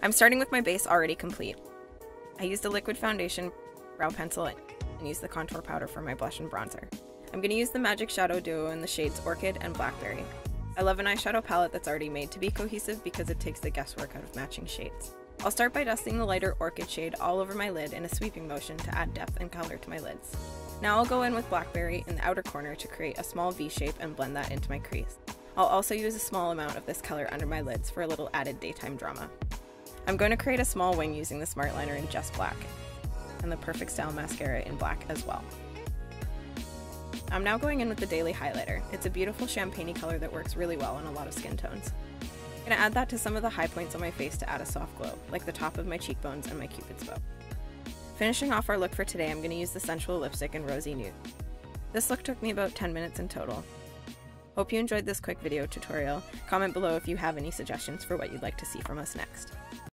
I'm starting with my base already complete. I used a liquid foundation brow pencil and used the contour powder for my blush and bronzer. I'm going to use the Magic Shadow Duo in the shades Orchid and Blackberry. I love an eyeshadow palette that's already made to be cohesive because it takes the guesswork out of matching shades. I'll start by dusting the lighter Orchid shade all over my lid in a sweeping motion to add depth and color to my lids. Now I'll go in with Blackberry in the outer corner to create a small V shape and blend that into my crease. I'll also use a small amount of this color under my lids for a little added daytime drama. I'm going to create a small wing using the Smart Liner in Just Black and the Perfect Style mascara in black as well. I'm now going in with the Daily Highlighter. It's a beautiful champagne-y color that works really well on a lot of skin tones. I'm going to add that to some of the high points on my face to add a soft glow, like the top of my cheekbones and my cupid's bow. Finishing off our look for today, I'm going to use the Sensual lipstick in Rosy Nude. This look took me about 10 minutes in total. Hope you enjoyed this quick video tutorial. Comment below if you have any suggestions for what you'd like to see from us next.